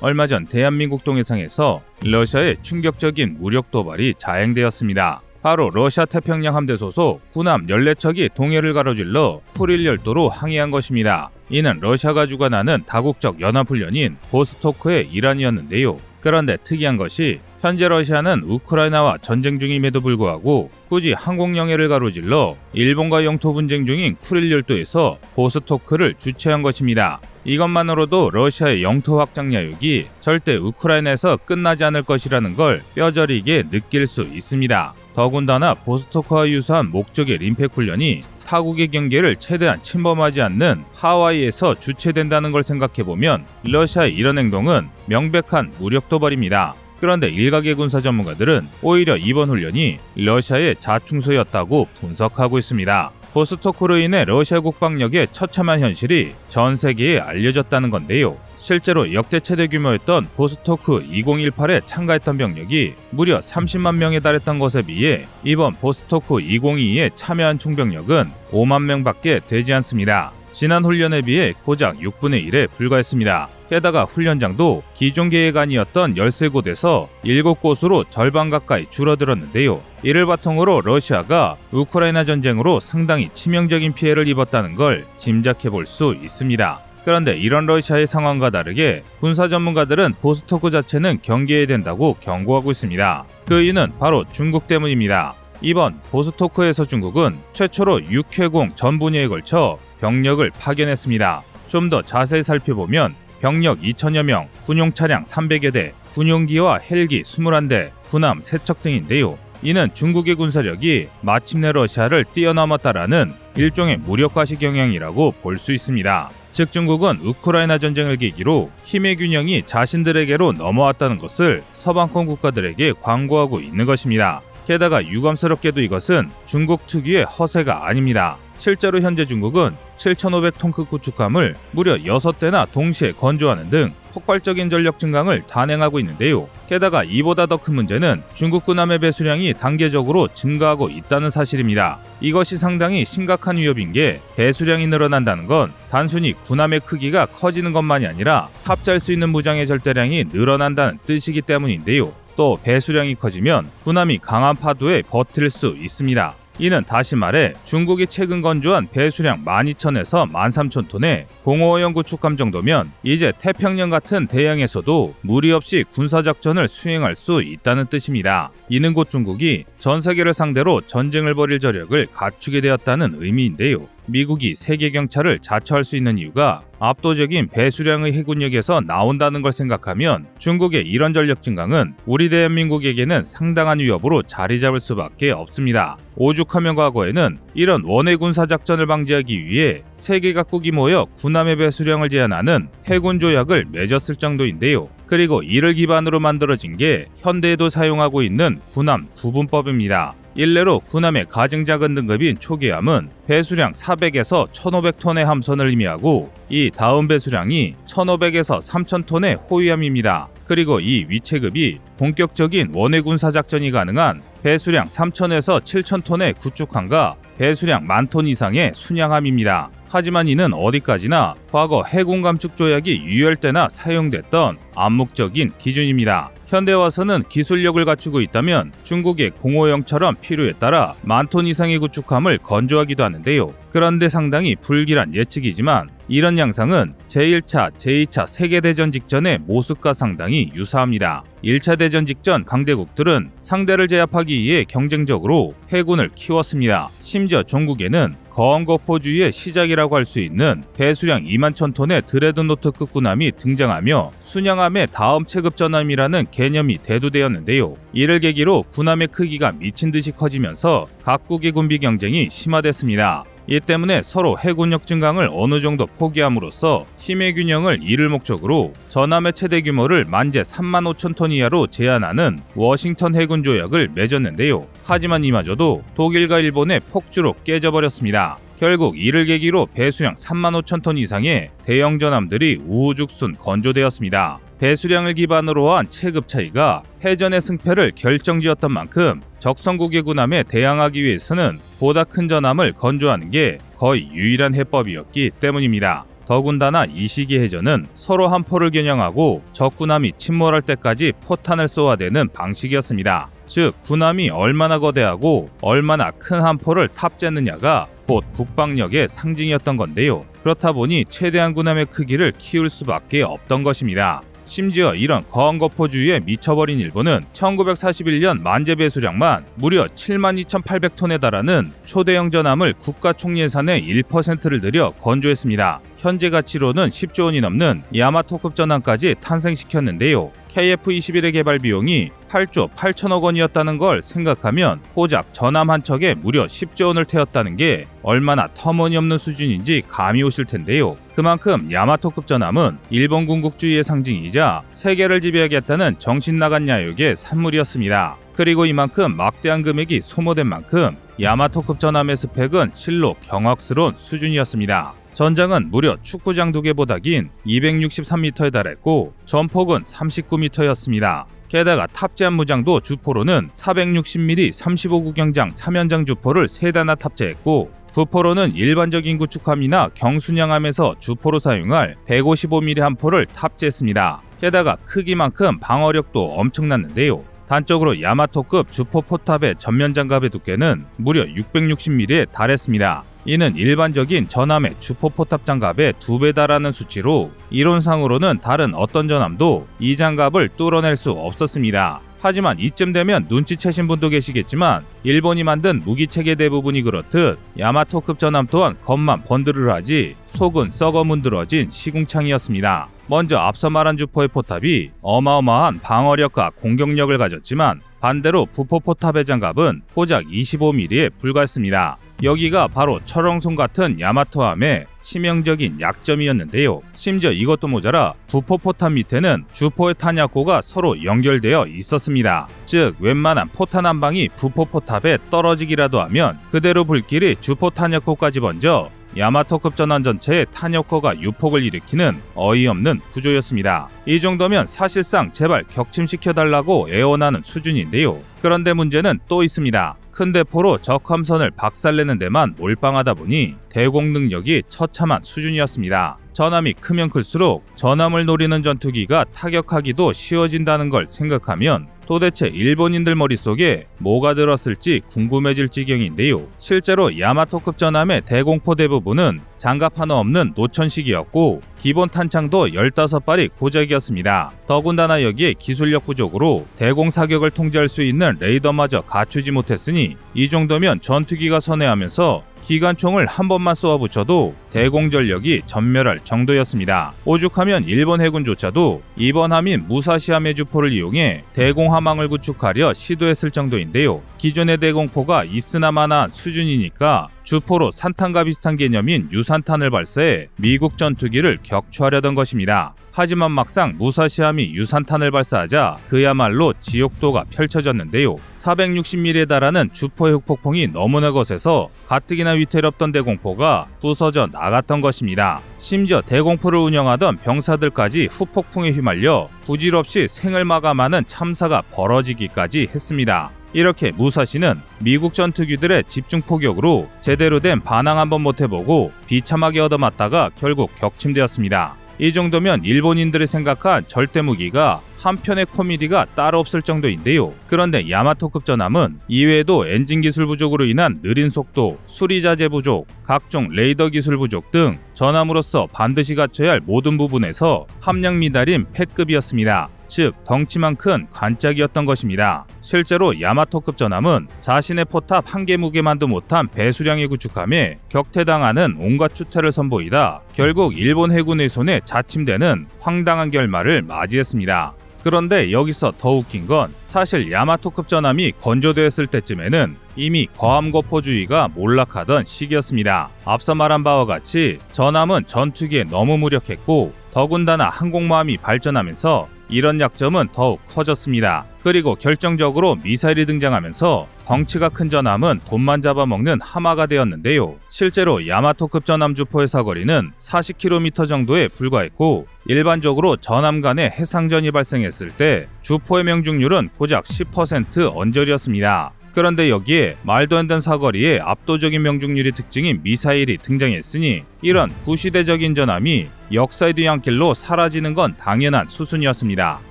얼마 전 대한민국 동해상에서 러시아의 충격적인 무력 도발이 자행되었습니다. 바로 러시아 태평양 함대 소속 군함 14척이 동해를 가로질러 쿠릴 열도로 항해한 것입니다. 이는 러시아가 주관하는 다국적 연합훈련인 보스토크의 일환이었는데요. 그런데 특이한 것이 현재 러시아는 우크라이나와 전쟁 중임에도 불구하고 굳이 항공 영해를 가로질러 일본과 영토 분쟁 중인 쿠릴 열도에서 보스토크를 주최한 것입니다. 이것만으로도 러시아의 영토 확장 야욕이 절대 우크라이나에서 끝나지 않을 것이라는 걸 뼈저리게 느낄 수 있습니다. 더군다나 보스토크와 유사한 목적의 림팩 훈련이 타국의 경계를 최대한 침범하지 않는 하와이에서 주최된다는 걸 생각해보면 러시아의 이런 행동은 명백한 무력 도발입니다. 그런데 일각의 군사 전문가들은 오히려 이번 훈련이 러시아의 자충수였다고 분석하고 있습니다. 보스토크로 인해 러시아 국방력의 처참한 현실이 전 세계에 알려졌다는 건데요. 실제로 역대 최대 규모였던 보스토크 2018에 참가했던 병력이 무려 30만 명에 달했던 것에 비해 이번 보스토크 2022에 참여한 총병력은 5만 명밖에 되지 않습니다. 지난 훈련에 비해 고작 6분의 1에 불과했습니다. 게다가 훈련장도 기존 계획 아니었던 13곳에서 7곳으로 절반 가까이 줄어들었는데요. 이를 바탕으로 러시아가 우크라이나 전쟁으로 상당히 치명적인 피해를 입었다는 걸 짐작해 볼 수 있습니다. 그런데 이런 러시아의 상황과 다르게 군사 전문가들은 보스토크 자체는 경계해야 된다고 경고하고 있습니다. 그 이유는 바로 중국 때문입니다. 이번 보스토크에서 중국은 최초로 육해공 전 분야에 걸쳐 병력을 파견했습니다. 좀 더 자세히 살펴보면 병력 2천여 명, 군용 차량 300여 대, 군용기와 헬기 21대, 군함 3척 등인데요. 이는 중국의 군사력이 마침내 러시아를 뛰어넘었다라는 일종의 무력과시 경향이라고 볼 수 있습니다. 즉 중국은 우크라이나 전쟁을 계기로 힘의 균형이 자신들에게로 넘어왔다는 것을 서방권 국가들에게 광고하고 있는 것입니다. 게다가 유감스럽게도 이것은 중국 특유의 허세가 아닙니다. 실제로 현재 중국은 7,500톤급 구축함을 무려 6대나 동시에 건조하는 등 폭발적인 전력 증강을 단행하고 있는데요. 게다가 이보다 더 큰 문제는 중국 군함의 배수량이 단계적으로 증가하고 있다는 사실입니다. 이것이 상당히 심각한 위협인 게 배수량이 늘어난다는 건 단순히 군함의 크기가 커지는 것만이 아니라 탑재할 수 있는 무장의 절대량이 늘어난다는 뜻이기 때문인데요. 또 배수량이 커지면 군함이 강한 파도에 버틸 수 있습니다. 이는 다시 말해 중국이 최근 건조한 배수량 12,000에서 13,000톤의 055형 구축함 정도면 이제 태평양 같은 대양에서도 무리 없이 군사작전을 수행할 수 있다는 뜻입니다. 이는 곧 중국이 전 세계를 상대로 전쟁을 벌일 저력을 갖추게 되었다는 의미인데요. 미국이 세계 경찰을 자처할 수 있는 이유가 압도적인 배수량의 해군력에서 나온다는 걸 생각하면 중국의 이런 전력 증강은 우리 대한민국에게는 상당한 위협으로 자리 잡을 수밖에 없습니다. 오죽하면 과거에는 이런 원해 군사작전을 방지하기 위해 세계 각국이 모여 군함의 배수량을 제한하는 해군 조약을 맺었을 정도인데요. 그리고 이를 기반으로 만들어진 게 현대에도 사용하고 있는 군함 구분법입니다. 일례로 군함의 가장 작은 등급인 초기함은 배수량 400에서 1500톤의 함선을 의미하고 이 다음 배수량이 1500에서 3000톤의 호위함입니다. 그리고 이 위체급이 본격적인 원해 군사작전이 가능한 배수량 3000에서 7000톤의 구축함과 배수량 10,000톤 이상의 순양함입니다. 하지만 이는 어디까지나 과거 해군 감축 조약이 유효할 때나 사용됐던 암묵적인 기준입니다. 현대 와서는 기술력을 갖추고 있다면 중국의 050처럼 필요에 따라 10,000톤 이상의 구축함을 건조하기도 하는데요. 그런데 상당히 불길한 예측이지만 이런 양상은 제1차, 제2차 세계대전 직전의 모습과 상당히 유사합니다. 1차 대전 직전 강대국들은 상대를 제압하기 위해 경쟁적으로 해군을 키웠습니다. 심지어 종국에는 거원거포주의의 시작이라고 할 수 있는 배수량 21,000톤의 드레드노트급 군함이 등장하며 순양함의 다음 체급 전함이라는 개념이 대두되었는데요. 이를 계기로 군함의 크기가 미친 듯이 커지면서 각국의 군비 경쟁이 심화됐습니다. 이 때문에 서로 해군력 증강을 어느 정도 포기함으로써 힘의 균형을 이룰 목적으로 전함의 최대 규모를 만재 35,000톤 이하로 제한하는 워싱턴 해군 조약을 맺었는데요. 하지만 이마저도 독일과 일본의 폭주로 깨져버렸습니다. 결국 이를 계기로 배수량 35,000톤 이상의 대형 전함들이 우후죽순 건조되었습니다. 배수량을 기반으로 한 체급 차이가 해전의 승패를 결정지었던 만큼 적성국의 군함에 대항하기 위해서는 보다 큰 전함을 건조하는 게 거의 유일한 해법이었기 때문입니다. 더군다나 이 시기 해전은 서로 함포를 겨냥하고 적 군함이 침몰할 때까지 포탄을 쏘아대는 방식이었습니다. 즉 군함이 얼마나 거대하고 얼마나 큰 함포를 탑재했느냐가 곧 국방력의 상징이었던 건데요. 그렇다 보니 최대한 군함의 크기를 키울 수밖에 없던 것입니다. 심지어 이런 거항거포주의에 미쳐버린 일본은 1941년 만재 배수량만 무려 72,800톤에 달하는 초대형 전함을 국가 총예산의 1%를 들여 건조했습니다. 현재 가치로는 10조 원이 넘는 야마토급 전함까지 탄생시켰는데요. KF-21의 개발 비용이 8조 8천억 원이었다는 걸 생각하면 고작 전함 한 척에 무려 10조 원을 태웠다는 게 얼마나 터무니없는 수준인지 감이 오실 텐데요. 그만큼 야마토급 전함은 일본 군국주의의 상징이자 세계를 지배하겠다는 정신나간 야욕의 산물이었습니다. 그리고 이만큼 막대한 금액이 소모된 만큼 야마토급 전함의 스펙은 실로 경악스러운 수준이었습니다. 전장은 무려 축구장 2개보다 긴 263m에 달했고 전폭은 39m였습니다. 게다가 탑재한 무장도 주포로는 460mm 35구경장 3연장 주포를 3대나 탑재했고 부포로는 일반적인 구축함이나 경순양함에서 주포로 사용할 155mm 함포를 탑재했습니다. 게다가 크기만큼 방어력도 엄청났는데요. 단적으로 야마토급 주포 포탑의 전면 장갑의 두께는 무려 660mm에 달했습니다. 이는 일반적인 전함의 주포 포탑 장갑의 2배 달하는 수치로 이론상으로는 다른 어떤 전함도 이 장갑을 뚫어낼 수 없었습니다. 하지만 이쯤 되면 눈치채신 분도 계시겠지만 일본이 만든 무기체계 대부분이 그렇듯 야마토급 전함 또한 겉만 번드르르하지 속은 썩어 문드러진 시궁창이었습니다. 먼저 앞서 말한 주포의 포탑이 어마어마한 방어력과 공격력을 가졌지만 반대로 부포 포탑의 장갑은 고작 25mm에 불과했습니다. 여기가 바로 철옹손 같은 야마토함의 치명적인 약점이었는데요. 심지어 이것도 모자라 부포 포탑 밑에는 주포의 탄약고가 서로 연결되어 있었습니다. 즉 웬만한 포탄 한 방이 부포 포탑에 떨어지기라도 하면 그대로 불길이 주포 탄약고까지 번져 야마토급 전함 전체의 탄약고가 유폭을 일으키는 어이없는 구조였습니다. 이 정도면 사실상 제발 격침시켜달라고 애원하는 수준인데요. 그런데 문제는 또 있습니다. 큰 대포로 적 함선을 박살내는 데만 몰빵하다 보니 대공 능력이 처참한 수준이었습니다. 전함이 크면 클수록 전함을 노리는 전투기가 타격하기도 쉬워진다는 걸 생각하면 도대체 일본인들 머릿속에 뭐가 들었을지 궁금해질 지경인데요. 실제로 야마토급 전함의 대공포 대부분은 장갑 하나 없는 노천식이었고 기본 탄창도 15발이 고작이었습니다. 더군다나 여기에 기술력 부족으로 대공 사격을 통제할 수 있는 레이더마저 갖추지 못했으니 이 정도면 전투기가 선회하면서 기관총을 한 번만 쏘아붙여도 대공 전력이 전멸할 정도였습니다. 오죽하면 일본 해군조차도 이번 함인 무사시함의 주포를 이용해 대공 함망을 구축하려 시도했을 정도인데요. 기존의 대공포가 있으나마나한 수준이니까 주포로 산탄과 비슷한 개념인 유산탄을 발사해 미국 전투기를 격추하려던 것입니다. 하지만 막상 무사시함이 유산탄을 발사하자 그야말로 지옥도가 펼쳐졌는데요. 460mm에 달하는 주포의 흑폭풍이 너무나 거세서 가뜩이나 위태롭던 대공포가 부서져 나갔던 것입니다. 심지어 대공포를 운영하던 병사들까지 후폭풍에 휘말려 부질없이 생을 마감하는 참사가 벌어지기까지 했습니다. 이렇게 무사시는 미국 전투기들의 집중 포격으로 제대로 된 반항 한번 못해보고 비참하게 얻어맞다가 결국 격침되었습니다. 이 정도면 일본인들이 생각한 절대무기가 한편의 코미디가 따로 없을 정도인데요. 그런데 야마토급 전함은 이외에도 엔진 기술 부족으로 인한 느린 속도, 수리자재 부족, 각종 레이더 기술 부족 등 전함으로서 반드시 갖춰야 할 모든 부분에서 함량 미달인 패급이었습니다. 즉 덩치만 큰 관짝이었던 것입니다. 실제로 야마토급 전함은 자신의 포탑 한 개 무게만도 못한 배수량의 구축함에 격퇴당하는 온갖 추태를 선보이다 결국 일본 해군의 손에 자침되는 황당한 결말을 맞이했습니다. 그런데 여기서 더 웃긴 건 사실 야마토급 전함이 건조되었을 때쯤에는 이미 거함거포주의가 몰락하던 시기였습니다. 앞서 말한 바와 같이 전함은 전투기에 너무 무력했고 더군다나 항공모함이 발전하면서 이런 약점은 더욱 커졌습니다. 그리고 결정적으로 미사일이 등장하면서 덩치가 큰 전함은 돈만 잡아먹는 하마가 되었는데요. 실제로 야마토급 전함 주포의 사거리는 40km 정도에 불과했고 일반적으로 전함 간의 해상전이 발생했을 때 주포의 명중률은 고작 10% 언저리였습니다. 그런데 여기에 말도 안 되는 사거리에 압도적인 명중률이 특징인 미사일이 등장했으니 이런 구시대적인 전함이 역사의 뒤안길로 사라지는 건 당연한 수순이었습니다.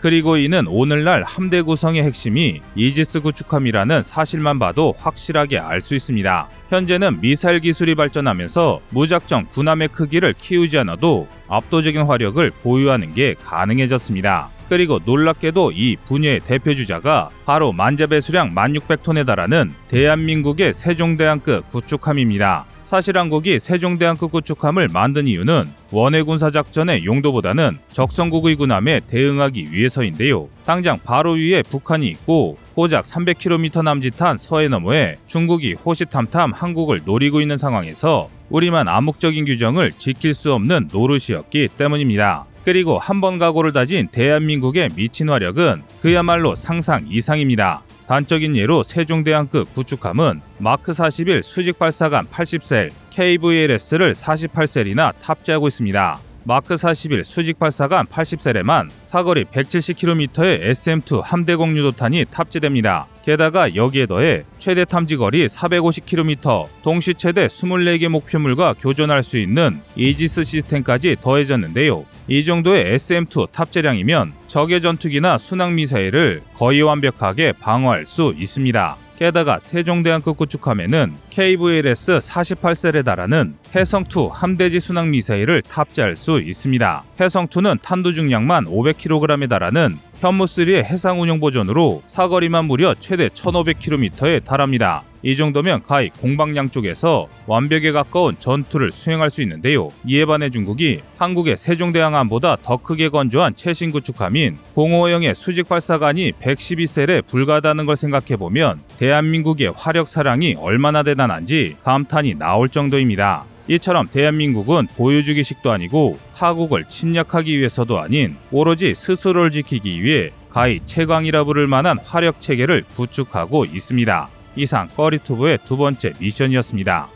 그리고 이는 오늘날 함대 구성의 핵심이 이지스 구축함이라는 사실만 봐도 확실하게 알 수 있습니다. 현재는 미사일 기술이 발전하면서 무작정 군함의 크기를 키우지 않아도 압도적인 화력을 보유하는 게 가능해졌습니다. 그리고 놀랍게도 이 분야의 대표주자가 바로 만재배수량 1600톤에 달하는 대한민국의 세종대왕급 구축함입니다. 사실 한국이 세종대왕급 구축함을 만든 이유는 원해 군사작전의 용도보다는 적성국의 군함에 대응하기 위해서인데요. 당장 바로 위에 북한이 있고 고작 300km 남짓한 서해 너머에 중국이 호시탐탐 한국을 노리고 있는 상황에서 우리만 암묵적인 규정을 지킬 수 없는 노릇이었기 때문입니다. 그리고 한 번 각오를 다진 대한민국의 미친 화력은 그야말로 상상 이상입니다. 단적인 예로 세종대왕급 구축함은 마크 41 수직 발사관 80셀, KVLS를 48셀이나 탑재하고 있습니다. 마크 41 수직 발사관 80셀에만 사거리 170km의 SM-2 함대 공유도탄이 탑재됩니다. 게다가 여기에 더해 최대 탐지거리 450km, 동시 최대 24개 목표물과 교전할 수 있는 이지스 시스템까지 더해졌는데요. 이 정도의 SM-2 탑재량이면 적의 전투기나 순항미사일을 거의 완벽하게 방어할 수 있습니다. 게다가 세종대왕급 구축함에는 KVLS 48셀에 달하는 해성2 함대지 순항미사일을 탑재할 수 있습니다. 해성2는 탄두 중량만 500kg에 달하는 현무3의 해상운용 버전으로 사거리만 무려 최대 1500km에 달합니다. 이 정도면 가히 공방양 쪽에서 완벽에 가까운 전투를 수행할 수 있는데요. 이에 반해 중국이 한국의 세종대왕함보다 더 크게 건조한 최신 구축함인 050의 수직 발사관이 112셀에 불과하다는 걸 생각해보면 대한민국의 화력 사랑이 얼마나 대단한지 감탄이 나올 정도입니다. 이처럼 대한민국은 보여주기식도 아니고 타국을 침략하기 위해서도 아닌 오로지 스스로를 지키기 위해 가히 최강이라 부를 만한 화력 체계를 구축하고 있습니다. 이상 꺼리투브의 두 번째 미션이었습니다.